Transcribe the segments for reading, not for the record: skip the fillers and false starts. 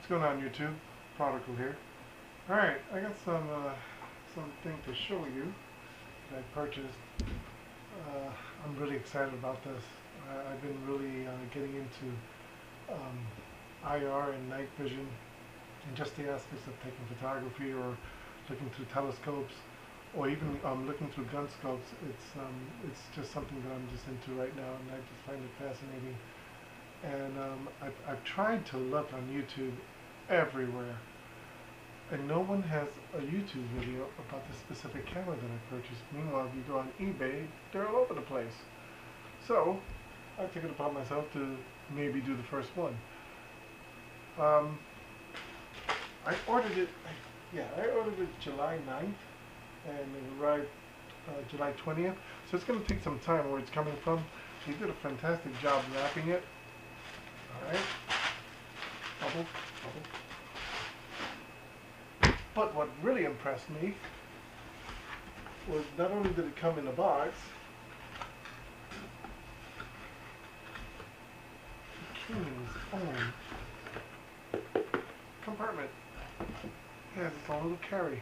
What's going on, YouTube? Prodigal here. Alright, I got something to show you that I purchased. I'm really excited about this. I've been really getting into IR and night vision and just the aspects of taking photography or looking through telescopes or even looking through gun scopes. It's just something that I'm just into right now, and I just find it fascinating. And I've tried to look on YouTube everywhere, and no one has a YouTube video about this specific camera that I purchased. Meanwhile, if you go on eBay, they're all over the place. So I took it upon myself to maybe do the first one. I ordered it July 9th, and it arrived July 20th. So it's going to take some time where it's coming from. He did a fantastic job wrapping it. Alright. Bubble. But what really impressed me was not only did it come in a box, it came in its own compartment. It has its own little carry.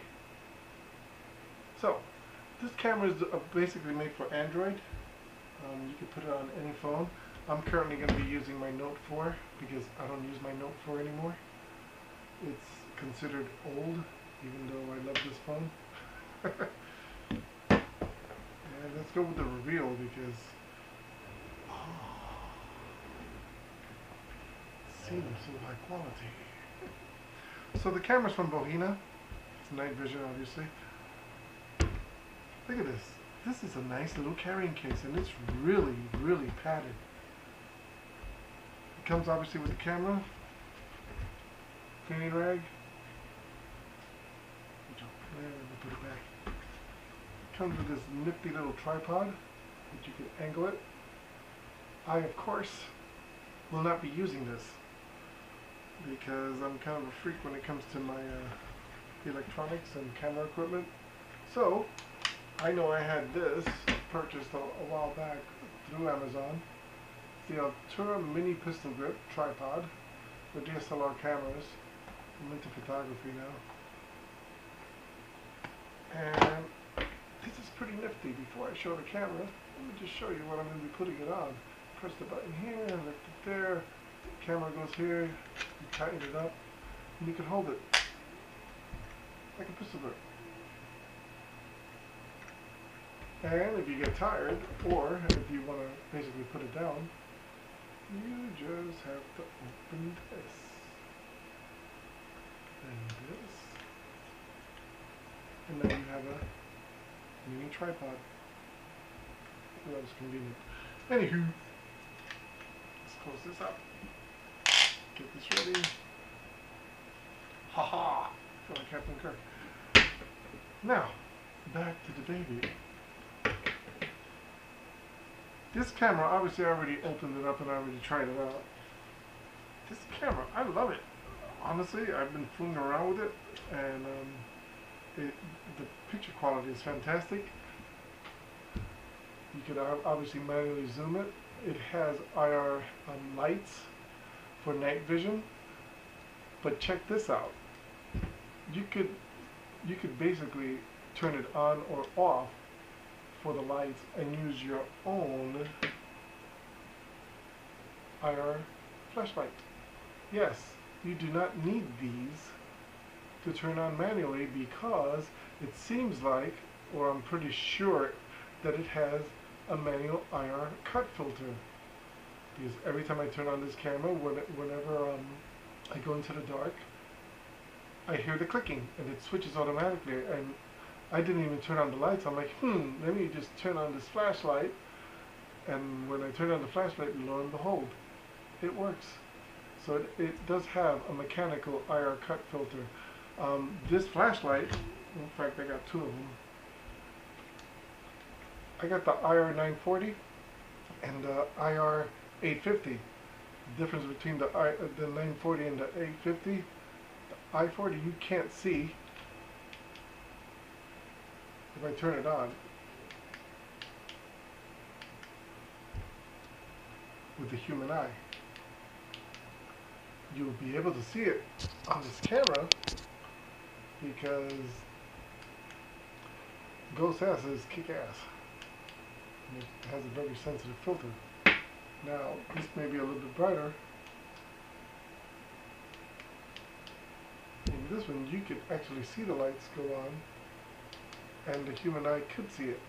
So, this camera is basically made for Android. You can put it on any phone. I'm currently going to be using my Note 4 because I don't use my Note 4 anymore. It's considered old, even though I love this phone. And let's go with the reveal because it seems so high quality. So the camera's from BOHINA. It's night vision, obviously. Look at this. This is a nice little carrying case, and it's really, really padded. It comes obviously with the camera, cleaning rag. Let me put it back. It comes with this nifty little tripod that you can angle it. I, of course, will not be using this because I'm kind of a freak when it comes to my electronics and camera equipment. So I know I had this purchased a while back through Amazon. It's the Altura Mini Pistol Grip Tripod for DSLR cameras. I'm into photography now. And this is pretty nifty. Before I show the camera, let me just show you what I'm going to be putting it on. Press the button here, lift it there, the camera goes here, you tighten it up, and you can hold it like a pistol grip. And if you get tired, or if you want to basically put it down, you just have to open this and this, and then you have a mini tripod. That was convenient. Anywho, let's close this up. Get this ready. Haha! Feel like Captain Kirk. Now, back to the baby. This camera, obviously I already opened it up and I already tried it out. This camera, I love it. Honestly, I've been fooling around with it, and the picture quality is fantastic. You could obviously manually zoom it. It has IR lights for night vision. But check this out. You could basically turn it on or off for the lights and use your own IR flashlight. Yes, you do not need these to turn on manually because it seems like, or I'm pretty sure, that it has a manual IR cut filter. Because every time I turn on this camera, whenever I go into the dark, I hear the clicking and it switches automatically, and I didn't even turn on the lights. I'm like, let me just turn on this flashlight, and when I turn on the flashlight, lo and behold, it works. So it does have a mechanical IR cut filter. This flashlight, in fact I got two of them. I got the IR 940 and the IR 850. The difference between the 940 and the 850, the I-40 you can't see if I turn it on. With the human eye. You'll be able to see it on this camera because Ghost S is kick-ass. It has a very sensitive filter. Now, this may be a little bit brighter. In this one, you could actually see the lights go on, and the human eye could see it.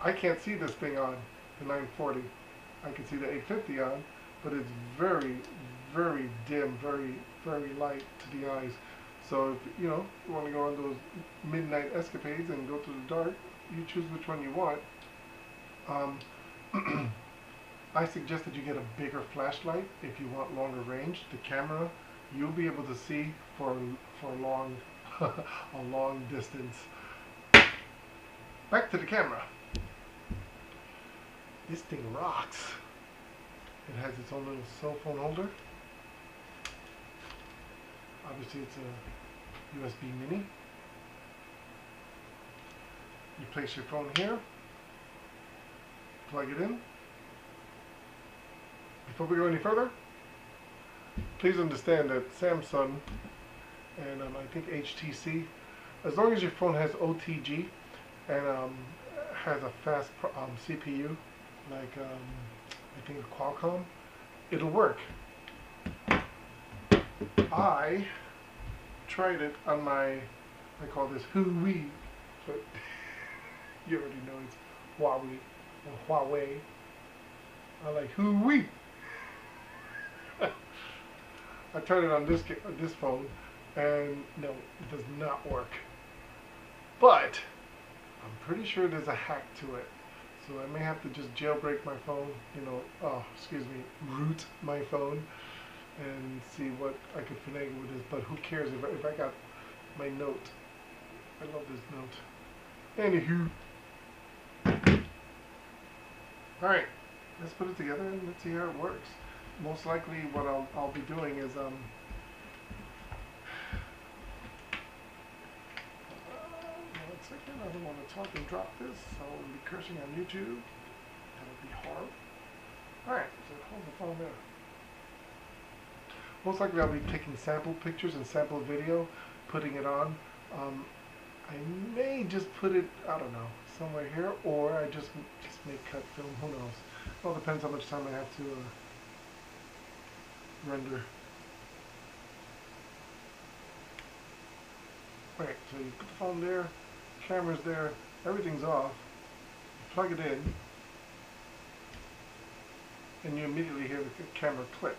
I can't see this thing on the 940. I can see the 850 on, but it's very, very dim, very, very light to the eyes. So if you want to go on those midnight escapades and go through the dark, you choose which one you want. I suggest that you get a bigger flashlight if you want longer range. The camera, you'll be able to see for a long a long distance. Back to the camera. This thing rocks. It has its own little cell phone holder. Obviously it's a USB mini. You place your phone here, plug it in. Before we go any further, please understand that Samsung and I think HTC, as long as your phone has OTG and has a fast CPU, like I think a Qualcomm, it'll work. I tried it on my, I call this Huawei, but you already know it's Huawei or Huawei. I like Huawei. I tried it on this phone, and no, it does not work. But I'm pretty sure there's a hack to it. So I may have to just jailbreak my phone, root my phone, and see what I could finagle with this. But who cares if I got my note? I love this note. Anywho, all right, let's put it together and let's see how it works. Most likely, what I'll be doing is one second, I don't want to talk and drop this. I'll be cursing on YouTube. That would be hard. Alright, so hold the phone there. Most likely I'll be taking sample pictures and sample video, putting it on. I may just put it, I don't know, somewhere here, or I just may cut film, who knows. It all depends how much time I have to render. Alright, so you put the phone there, camera's there, everything's off, you plug it in, and you immediately hear the camera click.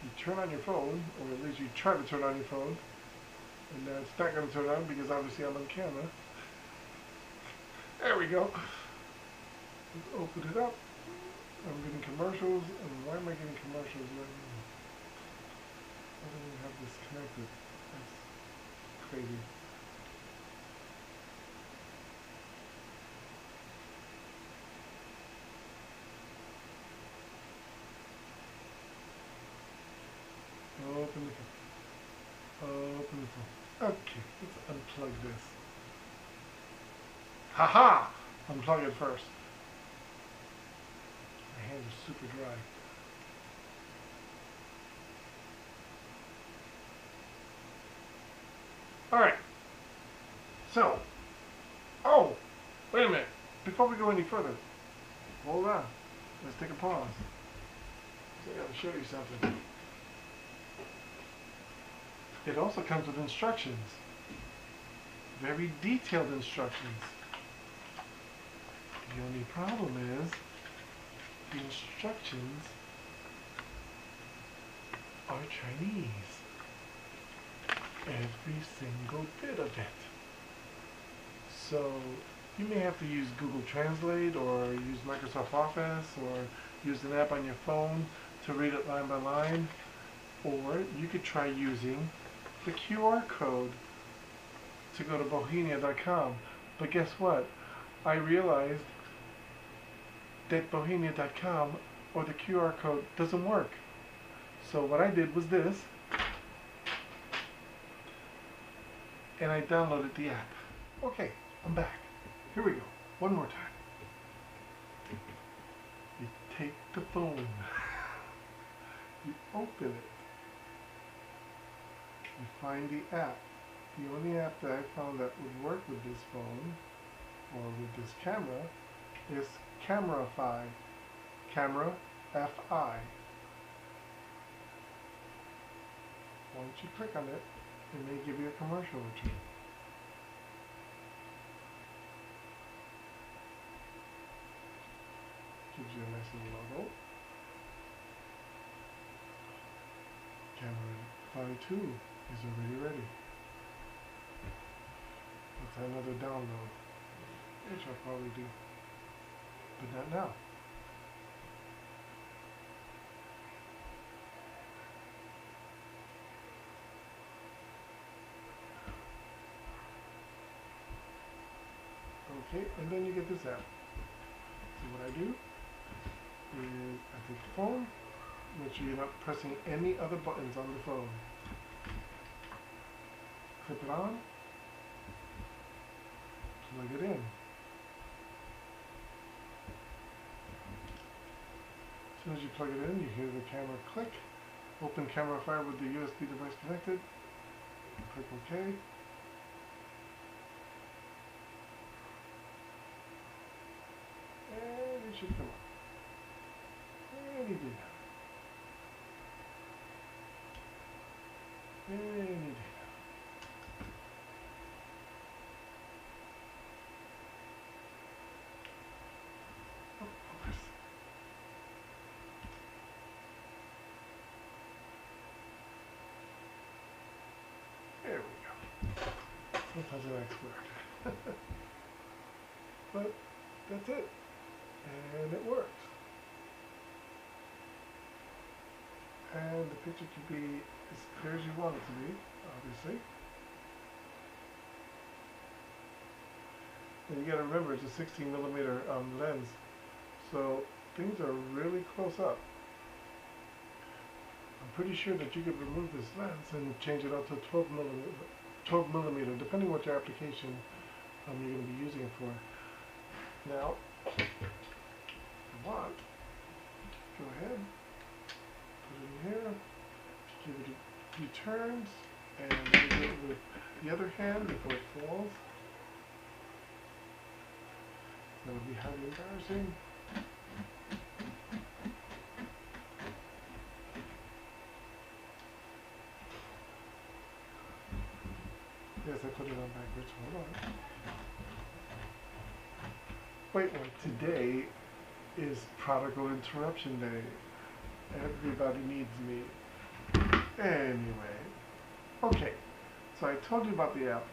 You turn on your phone, or at least you try to turn on your phone, and it's not going to turn on because obviously I'm on camera. There we go. Let's open it up. I'm getting commercials, and why am I getting commercials when I don't even have this connected? That's crazy. Open the phone. Open the phone. Okay, let's unplug this. Haha! Unplug it first. My hands are super dry. Alright. So. Oh! Wait a minute. Before we go any further. Hold on. Let's take a pause. So I gotta show you something. It also comes with instructions. Very detailed instructions. The only problem is the instructions are Chinese. Every single bit of it. So you may have to use Google Translate or use Microsoft Office or use an app on your phone to read it line by line. Or you could try using the QR code to go to BOHINA.com. But guess what? I realized that BOHINA.com or the QR code doesn't work. So what I did was this, and I downloaded the app. Okay, I'm back. Here we go. One more time. You take the phone. You open it. You find the app. The only app that I found that would work with this phone or with this camera is Camera-Fi. Camera Fi. Once you click on it, it may give you a commercial or two. Gives you a nice little logo. Camera-Fi 2 is already ready. That's another download, which I'll probably do, but not now. Okay, and then you get this app. So what I do is I take the phone, make sure you're not pressing any other buttons on the phone. Clip it on, plug it in. As soon as you plug it in, you hear the camera click. Open Camera-Fi with the USB device connected. Click OK. And it should come up. And you did that. And you did that. There we go. Sometimes it acts weird. But that's it. And it works. And the picture can be as clear as you want it to be, obviously. And you gotta remember it's a 16mm lens. So things are really close up. I'm pretty sure that you could remove this lens and change it out to 12mm, depending what your application you're going to be using it for. Now, if you want, go ahead, put it in here, give it a few turns, and do it with the other hand before it falls. That would be highly embarrassing. Yes, I put it on backwards. Hold on. Wait, today is Prodigal Interruption Day. Everybody needs me. Anyway. Okay. So I told you about the app.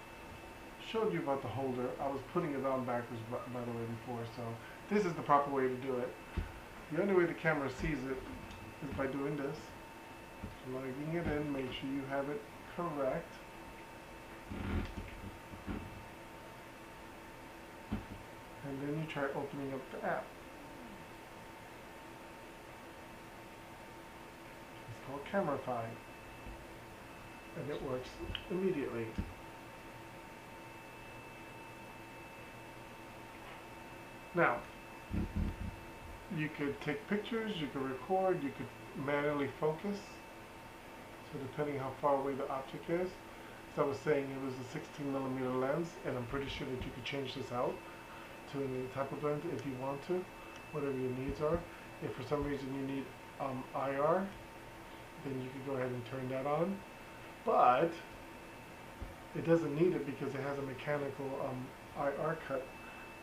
Showed you about the holder. I was putting it on backwards, by the way, before. So this is the proper way to do it. The only way the camera sees it is by doing this. Plugging it in. Make sure you have it correct. And then you try opening up the app. It's called Camera-Fi. And it works immediately. Now, you could take pictures, you could record, you could manually focus. So depending how far away the object is. As I was saying, it was a 16mm lens, and I'm pretty sure that you could change this out to any type of lens if you want to, whatever your needs are. If for some reason you need IR, then you could go ahead and turn that on. But it doesn't need it because it has a mechanical IR cut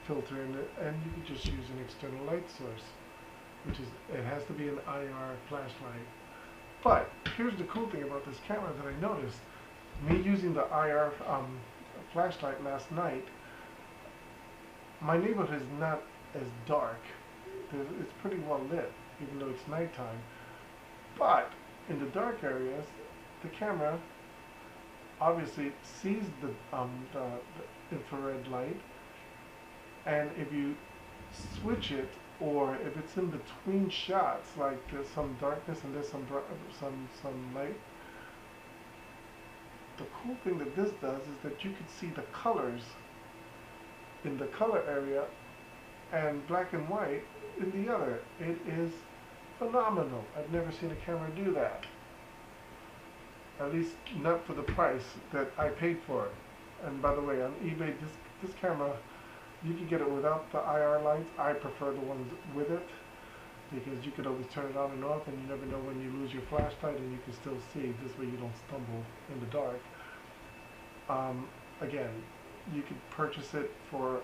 filter in it, and you could just use an external light source, which is, it has to be an IR flashlight. But here's the cool thing about this camera that I noticed. Me using the IR flashlight last night, my neighborhood is not as dark. It's pretty well lit, even though it's nighttime. But in the dark areas, the camera obviously sees the infrared light, and if you switch it, or if it's in between shots, like there's some darkness and there's some light, the cool thing that this does is that you can see the colors in the color area and black and white in the other. It is phenomenal. I've never seen a camera do that. At least not for the price that I paid for it. And by the way, on eBay, this camera, you can get it without the IR lights. I prefer the ones with it because you could always turn it on and off, and you never know when you lose your flashlight, and you can still see. This way you don't stumble in the dark. Again, you could purchase it for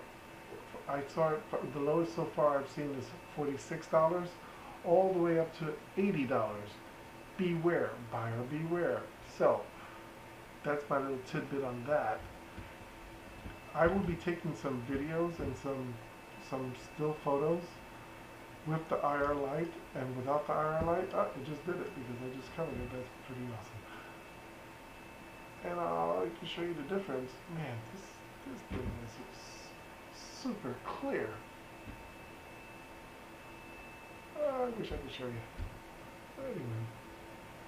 I saw it, the lowest so far I've seen is $46, all the way up to $80. Beware, buyer beware. So, that's my little tidbit on that. I will be taking some videos and some still photos with the IR light and without the IR light. Oh, I just did it because I just covered it. That's pretty awesome. And I can show you the difference. Man, this thing is super clear. I wish I could show you. Anyway,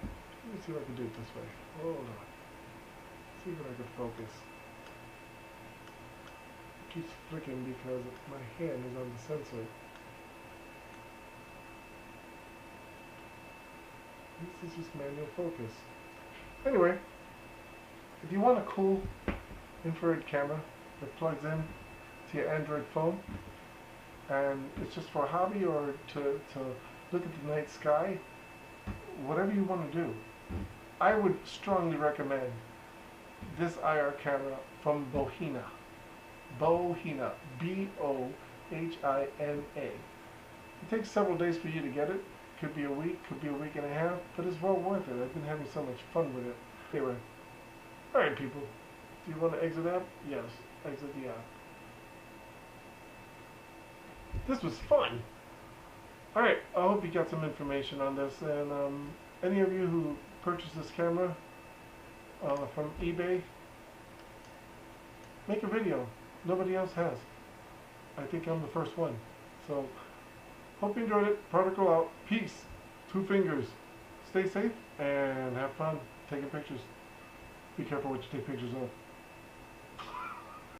let me see if I can do it this way. Hold on. See if I can focus. It keeps flicking because my hand is on the sensor. This is just manual focus. Anyway, if you want a cool infrared camera that plugs in to your Android phone, and it's just for a hobby or to look at the night sky, whatever you want to do, I would strongly recommend this IR camera from BOHINA. BOHINA, B-O-H-I-N-A. It takes several days for you to get it. Could be a week, could be a week and a half, but it's well worth it. I've been having so much fun with it. Anyway, alright people, do you want to exit app? Yes, exit the app. This was fun. Alright, I hope you got some information on this, and any of you who purchased this camera from eBay, make a video. Nobody else has. I think I'm the first one. So, hope you enjoyed it. Particle out. Peace. 2 fingers. Stay safe and have fun taking pictures. Be careful what you take pictures of.